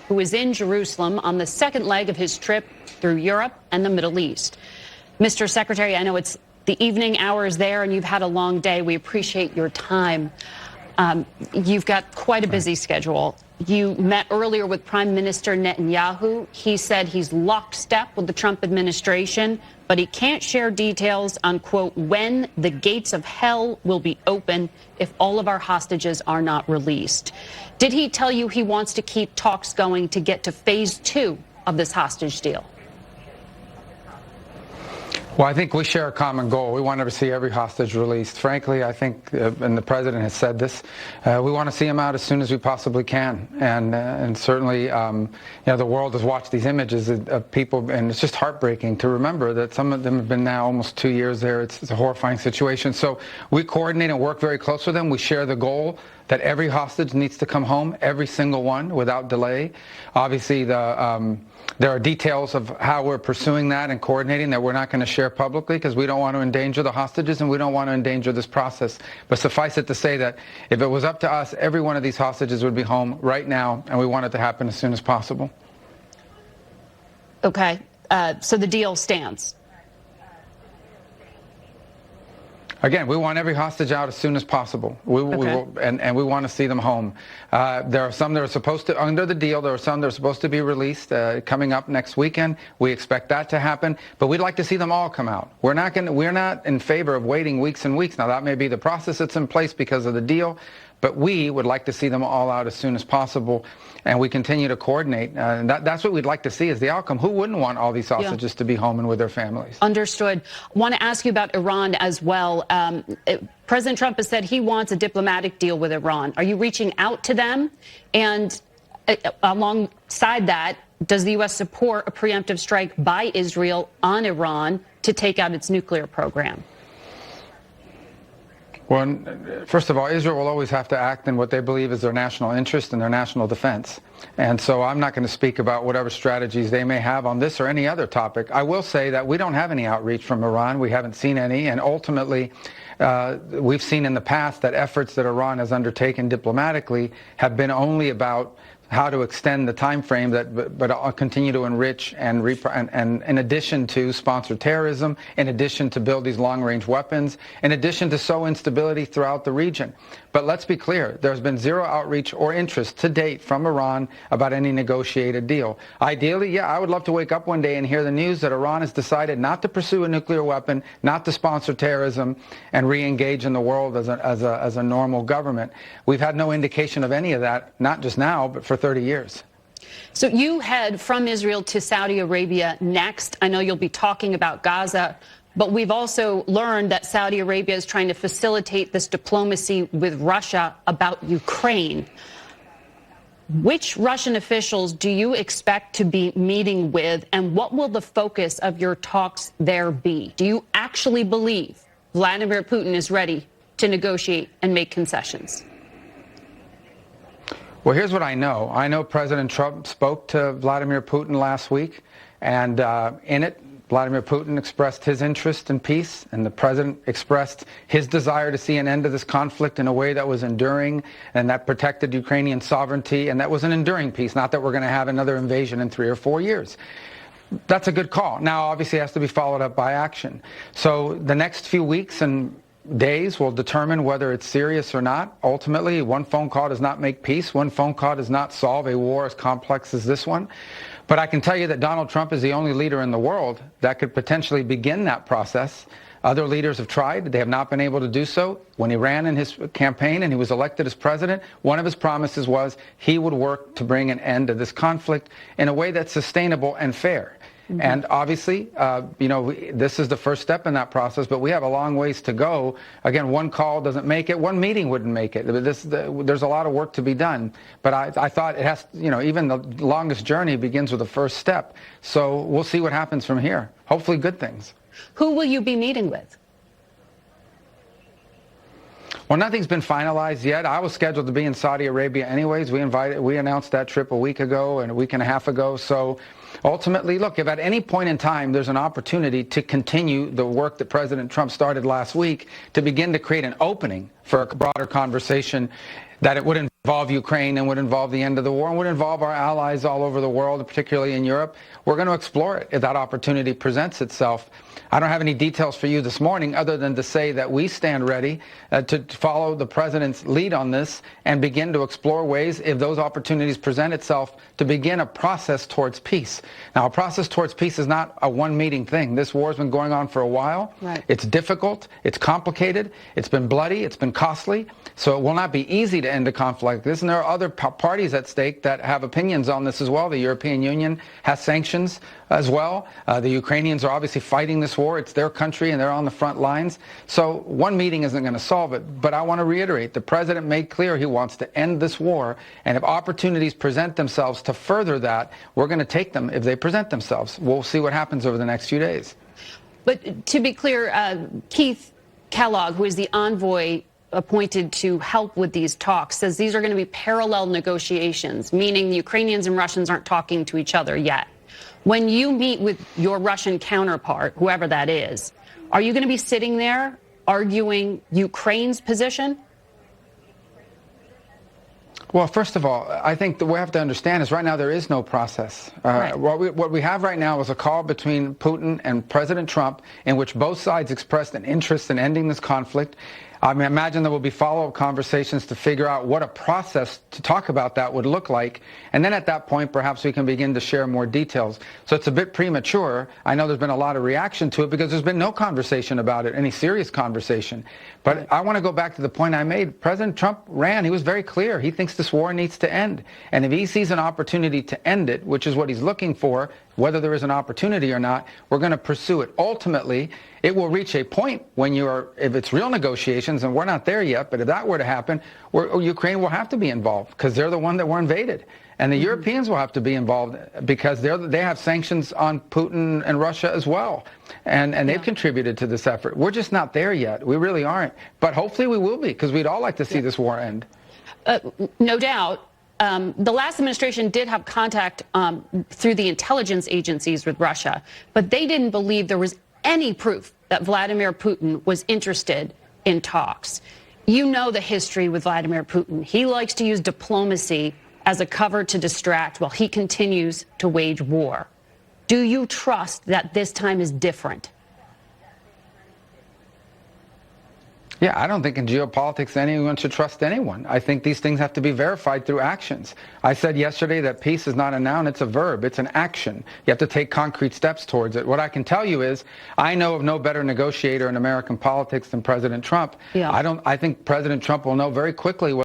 who is in Jerusalem on the second leg of his trip through Europe and the Middle East. Mr. Secretary, I know it's the evening hours there and you've had a long day. We appreciate your time. You've got quite a busy schedule. You met earlier with Prime Minister Netanyahu. He said he's lockstep with the Trump administration, but he can't share details on, quote, when the gates of hell will be open if all of our hostages are not released. Did he tell you he wants to keep talks going to get to phase 2 of this hostage deal? Well, I think we share a common goal. We want to see every hostage released. Frankly, I think, and the president has said this, we want to see them out as soon as we possibly can. And certainly, the world has watched these images of people, and it's just heartbreaking to remember that some of them have been now almost 2 years there. It's a horrifying situation. So we coordinate and work very close with them. We share the goal that every hostage needs to come home, every single one, without delay. Obviously, there are details of how we're pursuing that and coordinating that we're not going to share publicly because we don't want to endanger the hostages and we don't want to endanger this process. But suffice it to say that if it was up to us, every one of these hostages would be home right now, and we want it to happen as soon as possible. Okay, so the deal stands. Again, we want every hostage out as soon as possible. We will, and we want to see them home. There are some that are supposed to, under the deal, there are some that are supposed to be released coming up next weekend. We expect that to happen, but we'd like to see them all come out. We're not in favor of waiting weeks and weeks. Now, that may be the process that's in place because of the deal, but we would like to see them all out as soon as possible, and we continue to coordinate. And that's what we'd like to see is the outcome. Who wouldn't want all these hostages to be home and with their families? Understood. I want to ask you about Iran as well. President Trump has said he wants a diplomatic deal with Iran. Are you reaching out to them? And alongside that, does the U.S. support a preemptive strike by Israel on Iran to take out its nuclear program? Well, first of all, Israel will always have to act in what they believe is their national interest and their national defense. And so I'm not going to speak about whatever strategies they may have on this or any other topic. I will say that we don't have any outreach from Iran. We haven't seen any. And ultimately, we've seen in the past that efforts that Iran has undertaken diplomatically have been only about how to extend the time frame but continue to enrich and in addition to sponsor terrorism, in addition to build these long-range weapons, in addition to sow instability throughout the region. But let's be clear, there's been zero outreach or interest to date from Iran about any negotiated deal. Ideally, yeah, I would love to wake up one day and hear the news that Iran has decided not to pursue a nuclear weapon, not to sponsor terrorism, and re-engage in the world as a normal government. We've had no indication of any of that, not just now, but for 30 years. So you head from Israel to Saudi Arabia next. I know you'll be talking about Gaza, but we've also learned that Saudi Arabia is trying to facilitate this diplomacy with Russia about Ukraine. Which Russian officials do you expect to be meeting with, and what will the focus of your talks there be? Do you actually believe Vladimir Putin is ready to negotiate and make concessions? Well, here's what I know. I know President Trump spoke to Vladimir Putin last week, and in it, Vladimir Putin expressed his interest in peace, and the president expressed his desire to see an end to this conflict in a way that was enduring and that protected Ukrainian sovereignty, and that was an enduring peace, not that we're going to have another invasion in 3 or 4 years. That's a good call. Now, obviously, it has to be followed up by action. So the next few weeks and days will determine whether it's serious or not. Ultimately, one phone call does not make peace. One phone call does not solve a war as complex as this one. But I can tell you that Donald Trump is the only leader in the world that could potentially begin that process. Other leaders have tried. They have not been able to do so. When he ran in his campaign and he was elected as president, one of his promises was he would work to bring an end to this conflict in a way that's sustainable and fair. Mm-hmm. And obviously, this is the first step in that process, but we have a long ways to go. Again, one call doesn't make it. One meeting wouldn't make it. There's a lot of work to be done. But I thought it has, even the longest journey begins with the first step. So we'll see what happens from here. Hopefully good things. Who will you be meeting with? Well, nothing's been finalized yet. I was scheduled to be in Saudi Arabia anyways. We announced that trip a week ago and a week and a half ago. So ultimately, look, if at any point in time there's an opportunity to continue the work that President Trump started last week to begin to create an opening for a broader conversation that it would involve involve Ukraine and would involve the end of the war and would involve our allies all over the world, particularly in Europe. We're going to explore it if that opportunity presents itself. I don't have any details for you this morning other than to say that we stand ready to follow the president's lead on this and begin to explore ways, if those opportunities present itself, to begin a process towards peace. Now, a process towards peace is not a one-meeting thing. This war has been going on for a while. Right. It's difficult. It's complicated. It's been bloody. It's been costly. So it will not be easy to end a conflict like this. And there are other parties at stake that have opinions on this as well. The European Union has sanctions as well. The Ukrainians are obviously fighting this war. It's their country and they're on the front lines. So one meeting isn't going to solve it. But I want to reiterate, the president made clear he wants to end this war. And if opportunities present themselves to further that, we're going to take them if they present themselves. We'll see what happens over the next few days. But to be clear, Keith Kellogg, who is the envoy appointed to help with these talks, says these are going to be parallel negotiations, meaning the Ukrainians and Russians aren't talking to each other yet. When you meet with your Russian counterpart, whoever that is, are you going to be sitting there arguing Ukraine's position? Well, first of all, I think what we have to understand is right now there is no process. Right. What we have right now is a call between Putin and President Trump in which both sides expressed an interest in ending this conflict. I mean, imagine there will be follow-up conversations to figure out what a process to talk about that would look like. And then at that point, perhaps we can begin to share more details. So it's a bit premature. I know there's been a lot of reaction to it because there's been no conversation about it, any serious conversation. But I want to go back to the point I made. President Trump ran. He was very clear. He thinks this war needs to end. And if he sees an opportunity to end it, which is what he's looking for, whether there is an opportunity or not, we're going to pursue it. Ultimately, it will reach a point when if it's real negotiations, and we're not there yet, but if that were to happen, Ukraine will have to be involved because they're the one that were invaded. And the Europeans will have to be involved because they have sanctions on Putin and Russia as well. And they've contributed to this effort. We're just not there yet. We really aren't. But hopefully we will be because we'd all like to see this war end. No doubt. The last administration did have contact through the intelligence agencies with Russia, but they didn't believe there was any proof that Vladimir Putin was interested in talks. You know the history with Vladimir Putin. He likes to use diplomacy as a cover to distract while he continues to wage war. Do you trust that this time is different? Yeah, I don't think in geopolitics anyone should trust anyone. I think these things have to be verified through actions. I said yesterday that peace is not a noun, it's a verb, it's an action. You have to take concrete steps towards it. What I can tell you is I know of no better negotiator in American politics than President Trump. Yeah. I think President Trump will know very quickly what